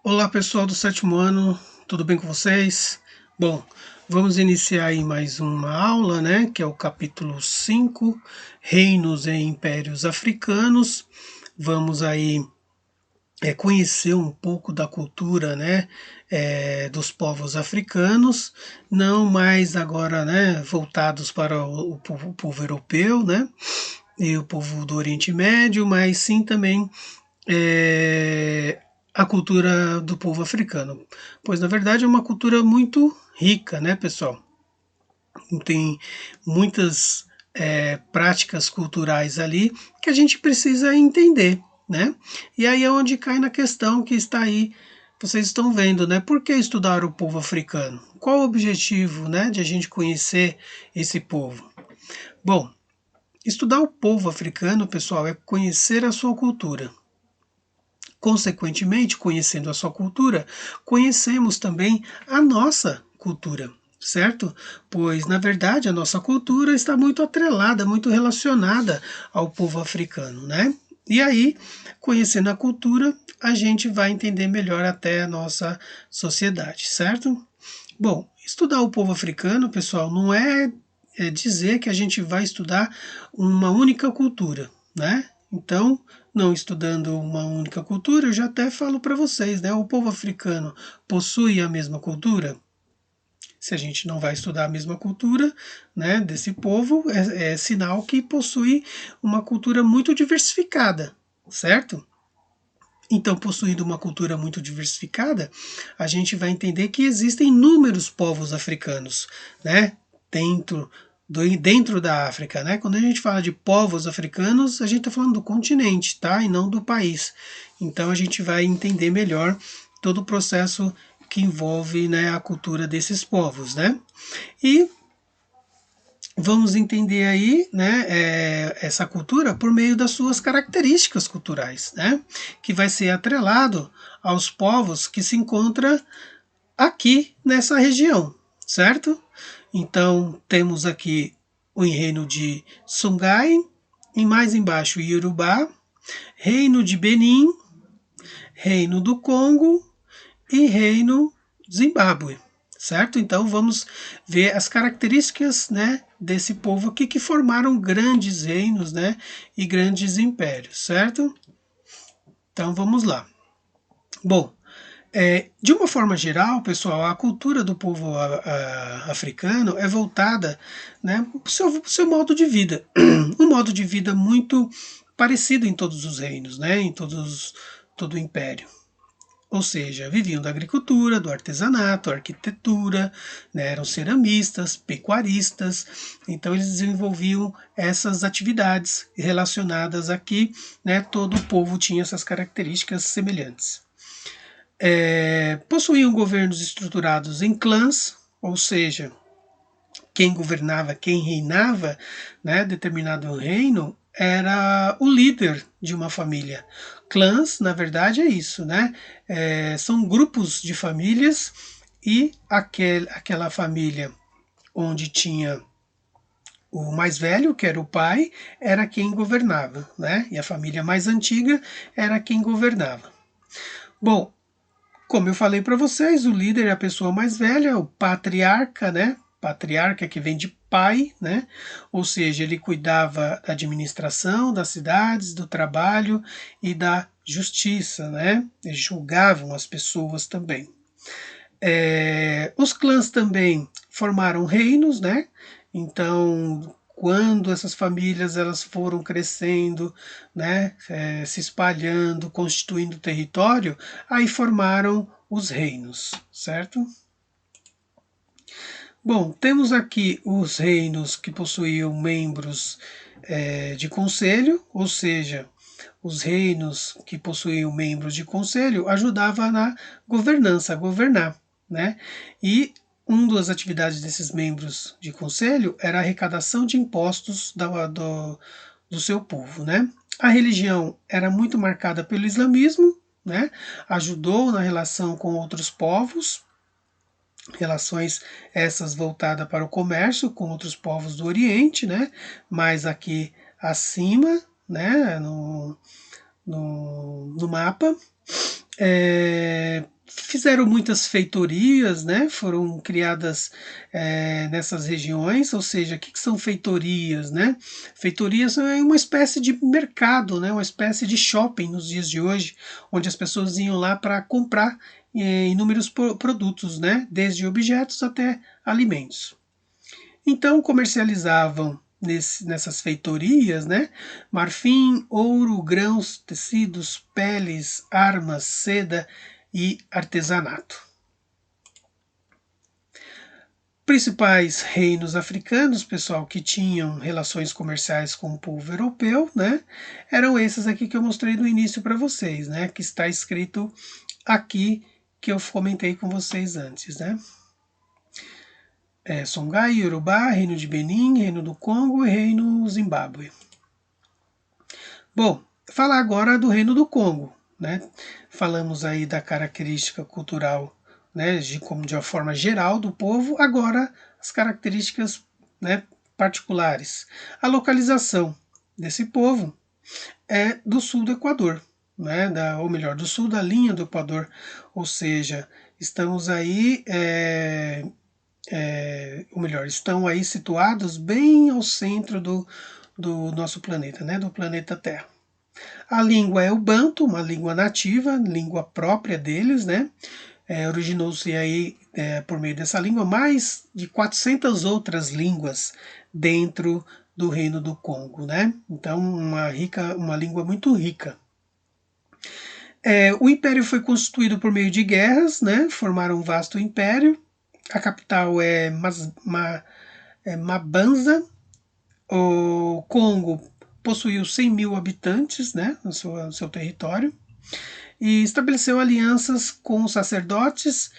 Olá pessoal do sétimo ano, tudo bem com vocês? Bom, vamos iniciar aí mais uma aula, né? Que é o capítulo 5, Reinos e Impérios Africanos. Vamos aí conhecer um pouco da cultura, né? Dos povos africanos, não mais agora, né? Voltados para o povo europeu, né? E o povo do Oriente Médio, mas sim também é, a cultura do povo africano, pois na verdade é uma cultura muito rica, né, pessoal? Tem muitas práticas culturais ali que a gente precisa entender, né? E aí é onde cai na questão que está aí, vocês estão vendo, né? Por que estudar o povo africano? Qual o objetivo, né, de a gente conhecer esse povo? Bom, estudar o povo africano, pessoal, é conhecer a sua cultura. Consequentemente, conhecendo a sua cultura, conhecemos também a nossa cultura, certo? Pois, na verdade, a nossa cultura está muito atrelada, muito relacionada ao povo africano, né? E aí, conhecendo a cultura, a gente vai entender melhor até a nossa sociedade, certo? Bom, estudar o povo africano, pessoal, não é dizer que a gente vai estudar uma única cultura, né? Então, não estudando uma única cultura, eu já até falo para vocês, né? O povo africano possui a mesma cultura? Se a gente não vai estudar a mesma cultura, né, desse povo, é sinal que possui uma cultura muito diversificada, certo? Então, possuindo uma cultura muito diversificada, a gente vai entender que existem inúmeros povos africanos, né? Dentro da África, né? Quando a gente fala de povos africanos, a gente está falando do continente, tá? E não do país. Então, a gente vai entender melhor todo o processo que envolve, né, a cultura desses povos, né? E vamos entender aí, né, essa cultura por meio das suas características culturais, né, que vai ser atrelado aos povos que se encontram aqui nessa região, certo? Então temos aqui o reino de Songhai, e mais embaixo Yorubá, reino de Benin, reino do Congo e reino Zimbábue, certo? Então vamos ver as características, né, desse povo aqui que formaram grandes reinos, né, e grandes impérios, certo? Então vamos lá. Bom, de uma forma geral, pessoal, a cultura do povo africano é voltada, né, para o seu modo de vida, um modo de vida muito parecido em todos os reinos, né, todo o império. Ou seja, viviam da agricultura, do artesanato, arquitetura, né, eram ceramistas, pecuaristas, então eles desenvolviam essas atividades relacionadas aqui, né, todo o povo tinha essas características semelhantes. Possuíam governos estruturados em clãs, ou seja, quem governava, quem reinava, né, determinado reino, era o líder de uma família. Clãs, na verdade, é isso, né? São grupos de famílias e aquela família onde tinha o mais velho, que era o pai, era quem governava, né? E a família mais antiga era quem governava. Bom, como eu falei para vocês, o líder é a pessoa mais velha, o patriarca, né? Patriarca que vem de pai, né? Ou seja, ele cuidava da administração das cidades, do trabalho e da justiça, né? Eles julgavam as pessoas também. Os clãs também formaram reinos, né? Então, quando essas famílias elas foram crescendo, né, se espalhando, constituindo território, aí formaram os reinos, certo? Bom, temos aqui os reinos que possuíam membros de conselho, ou seja, os reinos que possuíam membros de conselho ajudavam na governança, a governar, né? E uma das atividades desses membros de conselho era a arrecadação de impostos do seu povo, né? A religião era muito marcada pelo islamismo, né? Ajudou na relação com outros povos, relações essas voltadas para o comércio com outros povos do Oriente, né? Mas aqui acima, né? No mapa. Fizeram muitas feitorias, né? Foram criadas nessas regiões, ou seja, o que são feitorias, né? Feitorias é uma espécie de mercado, né? Uma espécie de shopping nos dias de hoje, onde as pessoas iam lá para comprar inúmeros produtos, né? Desde objetos até alimentos. Então comercializavam nessas feitorias, né? Marfim, ouro, grãos, tecidos, peles, armas, seda e artesanato. Principais reinos africanos, pessoal, que tinham relações comerciais com o povo europeu, né? Eram esses aqui que eu mostrei no início para vocês, né? Que está escrito aqui que eu comentei com vocês antes, né? Songhai, Yorubá, Reino de Benin, Reino do Congo e Reino Zimbábue. Bom, falar agora do Reino do Congo, né? Falamos aí da característica cultural, né, de uma forma geral do povo, agora as características, né, particulares. A localização desse povo é do sul do Equador, né, ou melhor, do sul da linha do Equador, ou seja, estamos aí ou melhor, estão aí situados bem ao centro do nosso planeta, né, do planeta Terra. A língua é o Banto, uma língua nativa, língua própria deles, né? Originou-se aí, por meio dessa língua, mais de 400 outras línguas dentro do Reino do Congo, né? Então, uma língua muito rica. O império foi constituído por meio de guerras, né? Formaram um vasto império. A capital é Mabanza. O Congo possuiu 100 mil habitantes, né, no seu território, e estabeleceu alianças com os sacerdotes,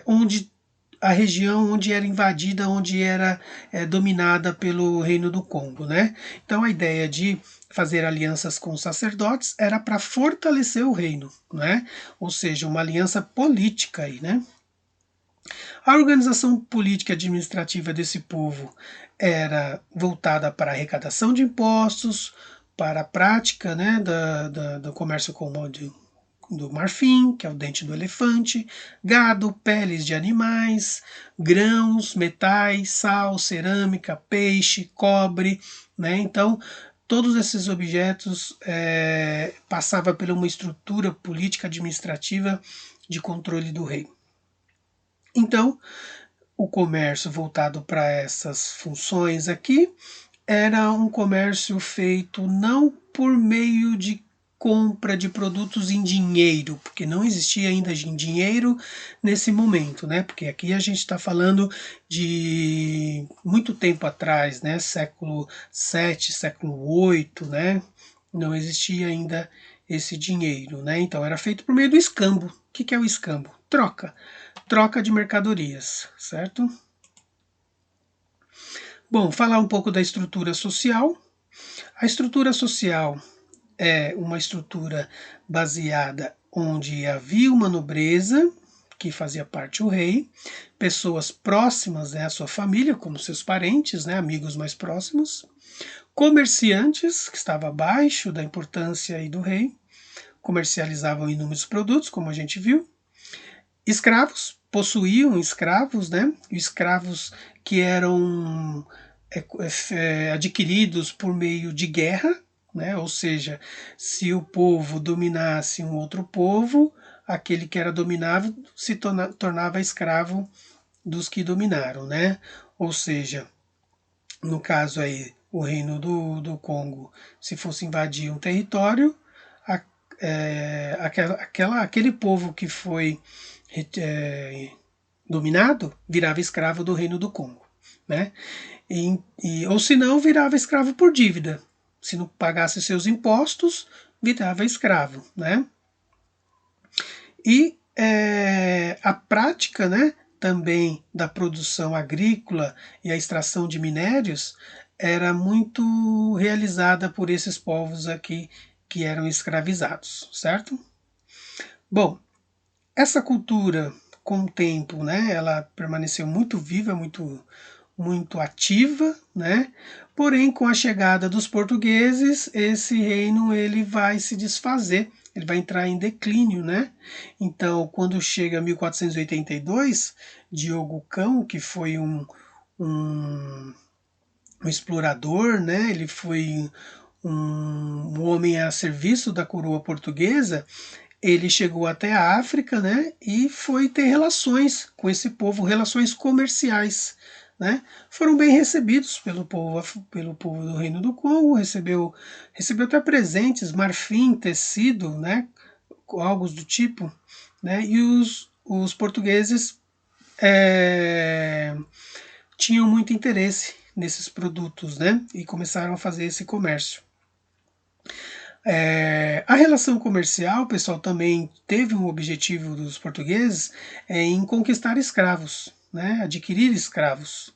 onde a região onde era invadida, onde era dominada pelo Reino do Congo, né? Então a ideia de fazer alianças com os sacerdotes era para fortalecer o reino, né? Ou seja, uma aliança política aí, né? A organização política e administrativa desse povo era voltada para a arrecadação de impostos, para a prática, né, do comércio comum do marfim, que é o dente do elefante, gado, peles de animais, grãos, metais, sal, cerâmica, peixe, cobre, né? Então, todos esses objetos passavam por uma estrutura política administrativa de controle do rei. Então, o comércio voltado para essas funções aqui era um comércio feito não por meio de compra de produtos em dinheiro, porque não existia ainda dinheiro nesse momento, né? Porque aqui a gente está falando de muito tempo atrás, né? Século VII, século VIII, né? Não existia ainda esse dinheiro, né? Então era feito por meio do escambo. O que é o escambo? Troca de mercadorias, certo? Bom, falar um pouco da estrutura social. A estrutura social é uma estrutura baseada onde havia uma nobreza, que fazia parte o rei, pessoas próximas, né, à sua família, como seus parentes, né, amigos mais próximos, comerciantes, que estava abaixo da importância aí do rei, comercializavam inúmeros produtos, como a gente viu, escravos, possuíam escravos, né, escravos que eram adquiridos por meio de guerra, né? Ou seja, se o povo dominasse um outro povo, aquele que era dominado se tornava escravo dos que dominaram, né? Ou seja, no caso aí, o reino do Congo, se fosse invadir um território, aquele povo que foi dominado virava escravo do reino do Congo, né? Ou se não, virava escravo por dívida. Se não pagasse seus impostos, virava escravo, né? E a prática, né, também da produção agrícola e a extração de minérios era muito realizada por esses povos aqui que eram escravizados, certo? Bom, essa cultura, com o tempo, né, ela permaneceu muito viva, muito ativa, né? Porém, com a chegada dos portugueses, esse reino ele vai se desfazer, ele vai entrar em declínio, né? Então, quando chega 1482, Diogo Cão, que foi um explorador, né? Ele foi um homem a serviço da coroa portuguesa. Ele chegou até a África, né, e foi ter relações com esse povo, relações comerciais, né? Foram bem recebidos pelo povo do Reino do Congo, recebeu até presentes, marfim, tecido, né, algo do tipo, né? E os portugueses tinham muito interesse nesses produtos, né? E começaram a fazer esse comércio. A relação comercial, pessoal, também teve um objetivo dos portugueses em conquistar escravos, né? Adquirir escravos,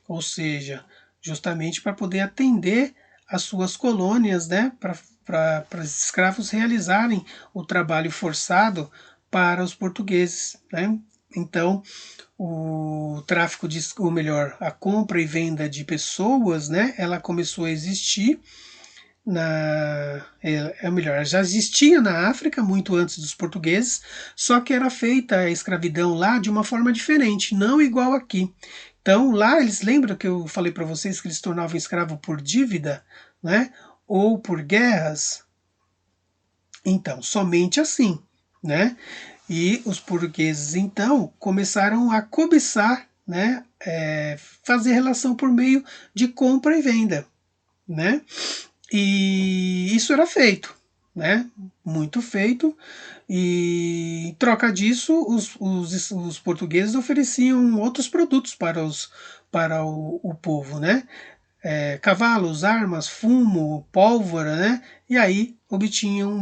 ou seja, justamente para poder atender as suas colônias, né? Para os escravos realizarem o trabalho forçado para os portugueses, né? Então, o tráfico ou melhor, a compra e venda de pessoas, né? Ela começou a existir melhor, já existia na África muito antes dos portugueses, só que era feita a escravidão lá de uma forma diferente, não igual aqui. Então lá eles lembram que eu falei para vocês que eles se tornavam escravo por dívida, né? Ou por guerras. Então, somente assim, né? E os portugueses então começaram a cobiçar, né? Fazer relação por meio de compra e venda, né? E isso era feito, né? Muito feito. E em troca disso, os portugueses ofereciam outros produtos para o povo, né? Cavalos, armas, fumo, pólvora, né? E aí obtinham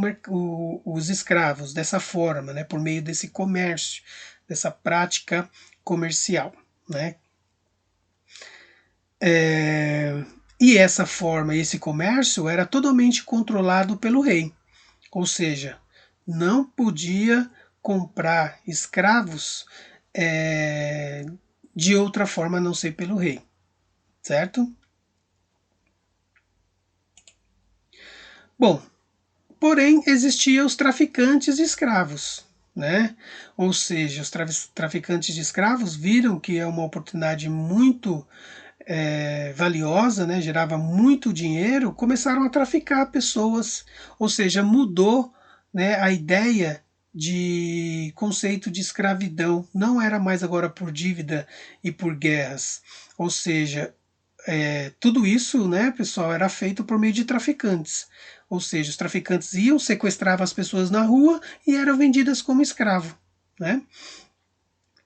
os escravos dessa forma, né? Por meio desse comércio, dessa prática comercial, né? E essa forma, esse comércio era totalmente controlado pelo rei, ou seja, não podia comprar escravos de outra forma a não ser pelo rei, certo? Bom, porém existiam os traficantes de escravos, né? Ou seja, os traficantes de escravos viram que é uma oportunidade muito valiosa, né, gerava muito dinheiro, começaram a traficar pessoas, ou seja, mudou, né, a ideia de conceito de escravidão, não era mais agora por dívida e por guerras, ou seja, tudo isso, né, pessoal, era feito por meio de traficantes, ou seja, os traficantes iam, sequestravam as pessoas na rua e eram vendidas como escravo, né?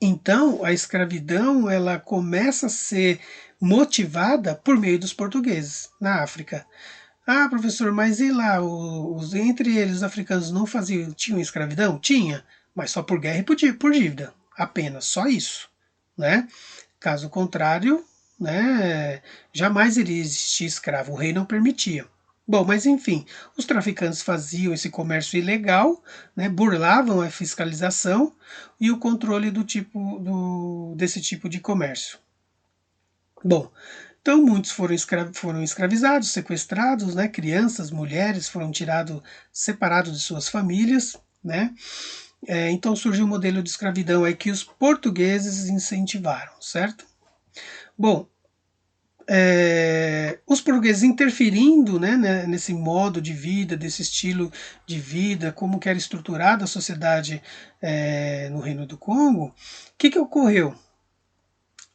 Então, a escravidão ela começa a ser motivada por meio dos portugueses na África. Ah, professor, mas e lá, entre eles os africanos não faziam, tinham escravidão? Tinha, mas só por guerra e por dívida, apenas, só isso, né? Caso contrário, né, jamais iria existir escravo, o rei não permitia. Bom, mas enfim, os traficantes faziam esse comércio ilegal, né, burlavam a fiscalização e o controle desse tipo de comércio. Bom, então muitos foram escravizados, sequestrados, né, crianças, mulheres foram separados de suas famílias, né? Então surgiu um modelo de escravidão aí que os portugueses incentivaram, certo? Bom, os portugueses interferindo, né, nesse modo de vida, desse estilo de vida, como que era estruturada a sociedade no Reino do Congo, o que ocorreu?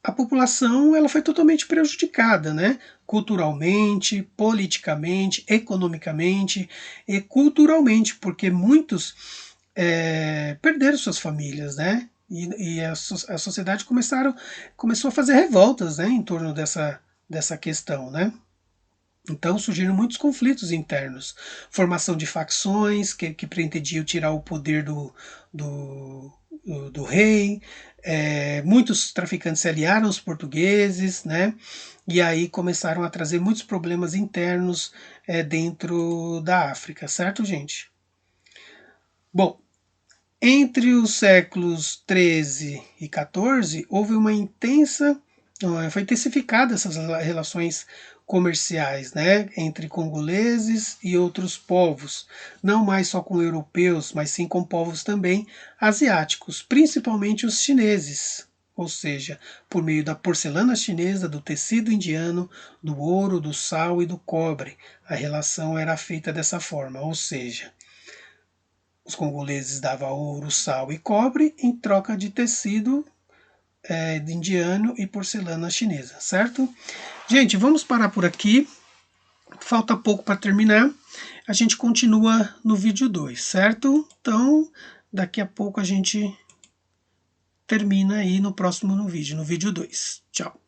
A população ela foi totalmente prejudicada, né? Culturalmente, politicamente, economicamente e culturalmente, porque muitos perderam suas famílias, né? E a sociedade começou a fazer revoltas, né, em torno dessa questão, né? Então surgiram muitos conflitos internos, formação de facções que pretendiam tirar o poder do rei, muitos traficantes se aliaram aos portugueses, né? E aí começaram a trazer muitos problemas internos dentro da África, certo, gente? Bom, entre os séculos 13 e 14 houve uma foi intensificada essas relações comerciais, né, entre congoleses e outros povos, não mais só com europeus, mas sim com povos também asiáticos, principalmente os chineses, ou seja, por meio da porcelana chinesa, do tecido indiano, do ouro, do sal e do cobre. A relação era feita dessa forma, ou seja, os congoleses davam ouro, sal e cobre em troca de tecido de indiano e porcelana chinesa, certo? Gente, vamos parar por aqui. Falta pouco para terminar. A gente continua no vídeo 2, certo? Então, daqui a pouco a gente termina aí no próximo vídeo, no vídeo 2. Tchau!